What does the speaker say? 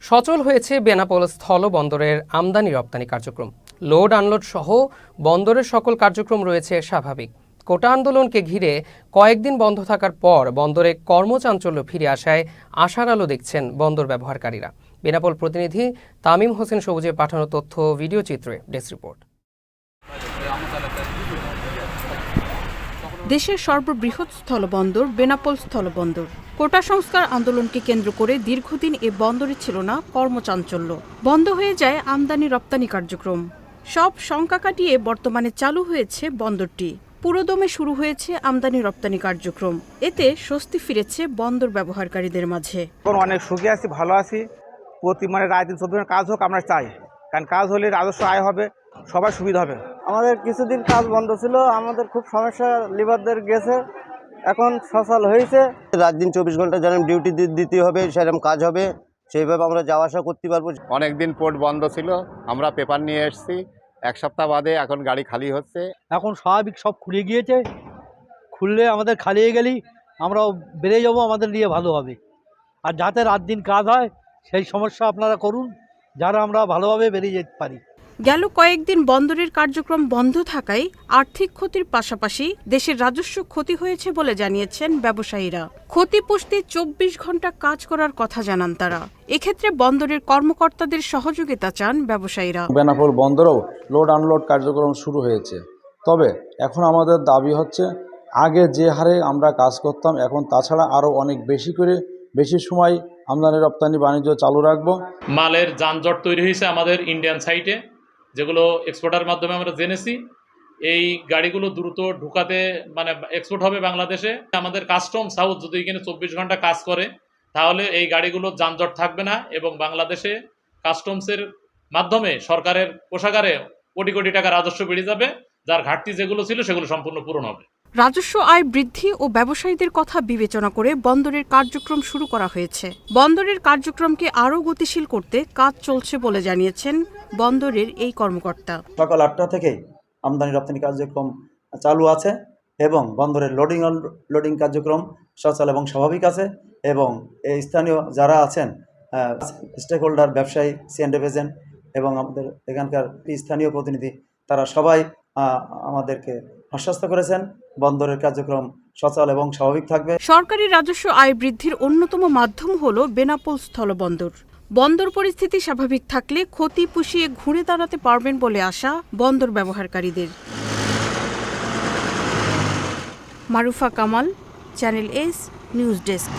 সচল হয়েছে বেনাপোল স্থল বন্দরের আমদানি রপ্তানি কার্যক্রম। লোড আনলোড সহ বন্দরের সকল কার্যক্রম রয়েছে স্বাভাবিক। কোটা আন্দোলনকে ঘিরে কয়েকদিন বন্ধ থাকার পর বন্দরে কর্মচাঞ্চল্য ফিরে আসায় আশার আলো দেখছেন বন্দর ব্যবহারকারীরা। বেনাপোল প্রতিনিধি তামিম হোসেন সবুজের পাঠানো তথ্য ভিডিও চিত্রে ডেস্ক রিপোর্ট। দেশের সর্ববৃহৎ স্থলবন্দর বেনাপোল স্থলবন্দর। কোটা সংস্কার আন্দোলনকে কেন্দ্র করে দীর্ঘদিন এ বন্দরে ছিল না কর্মচাঞ্চল্য। বন্ধ হয়ে যায় আমদানি রপ্তানি কার্যক্রম। সব শঙ্কা কাটিয়ে বর্তমানে চালু হয়েছে বন্দরটি। পুরোদমে শুরু হয়েছে আমদানি রপ্তানি কার্যক্রম। এতে স্বস্তি ফিরেছে বন্দর ব্যবহারকারীদের মাঝে। অনেক সুখী আছি, ভালো আছি। প্রতি রায় দিন 14 কাজ হোক আমরা চাই, কারণ কাজ হলে রাজস্ব আয় হবে, সবার সুবিধা হবে। আমাদের কিছুদিন কাজ বন্ধ ছিল, আমাদের খুব সমস্যা, লিভারদের গেছে, এখন সচল হয়েছে। রাত দিন 24 ঘন্টা যেন ডিউটি দিতে হবে, সেরকম কাজ হবে, সেইভাবে আমরা যাওয়া আসা করতে পারবো। অনেকদিন পোর্ট বন্ধ ছিল, আমরা পেপার নিয়ে এসেছি, এক সপ্তাহ বাদে এখন গাড়ি খালি হচ্ছে। এখন স্বাভাবিক সব খুলে গিয়েছে, খুললে আমাদের খালিয়ে গেলেই আমরাও বেড়ে যাবো, আমাদের নিয়ে ভালো হবে। আর যাতে রাত দিন কাজ হয় সেই সমস্যা আপনারা করুন, যারা আমরা ভালোভাবে বেরিয়ে যেতে পারি। গেল কয়েকদিন বন্দরের কার্যক্রম বন্ধ থাকায় আর্থিক ক্ষতির পাশাপাশি দেশের রাজস্ব ক্ষতি হয়েছে বলে জানিয়েছেন ব্যবসায়ীরা। ক্ষতি পুষতে 24 ঘন্টা কাজ করার কথা জানান তারা। এক্ষেত্রে বন্দরের কর্মকর্তাদের সহযোগিতা চান ব্যবসায়ীরা। বেনাপোল বন্দরেও লোড আনলোড কার্যক্রম শুরু হয়েছে, তবে এখন আমাদের দাবি হচ্ছে আগে যে হারে আমরা কাজ করতাম এখন তাছাড়া আরও অনেক বেশি সময় আমদানি রপ্তানি বাণিজ্য চালু রাখবো। মালের যানজট তৈরি হয়েছে আমাদের ইন্ডিয়ান সাইটে, যেগুলো এক্সপোর্টার মাধ্যমে আমরা জেনেছি। এই গাড়িগুলো দ্রুত ঢুকাতে এক্সপোর্ট হবে বাংলাদেশে। আমাদের কাস্টমস হাউস যদি এখানে 24 ঘন্টা কাজ করে তাহলে এই গাড়িগুলোর যানজট থাকবে না এবং বাংলাদেশে কাস্টমসের মাধ্যমে সরকারের কোষাগারে কোটি কোটি টাকা রাজস্ব বেড়ে যাবে, যার ঘাটতি যেগুলো ছিল সেগুলো সম্পূর্ণ পূরণ হবে। রাজস্ব আয় বৃদ্ধি ও ব্যবসায়ীদের কথা বিবেচনা করে বন্দরের কার্যক্রম শুরু করা হয়েছে। বন্দরের কার্যক্রমকে আরও গতিশীল করতে কাজ চলছে বলে জানিয়েছেন বন্দরের এই কর্মকর্তা। সকাল 8টা থেকেই আমদানি রপ্তানি কার্যক্রম চালু আছে এবং বন্দরের লোডিং কার্যক্রম সচল এবং স্বাভাবিক আছে এবং এই স্থানীয় যারা আছেন স্টেক হোল্ডার, ব্যবসায়ী, সিএনডি এজেন্ট এবং আমাদের এখানকার স্থানীয় প্রতিনিধি, তারা সবাই আমাদেরকে আশ্বস্ত করেছেন বন্দরের কার্যক্রম সচল এবং স্বাভাবিক থাকবে। সরকারি রাজস্ব আয় বৃদ্ধির অন্যতম মাধ্যম হল বেনাপোল স্থলবন্দর। বন্দর পরিস্থিতি স্বাভাবিক থাকলে ক্ষতি পুষিয়ে ঘুরে দাঁড়াতে পারবেন বলে আশা বন্দর ব্যবহারকারীদের। Marufa Kamal, channel S news desk.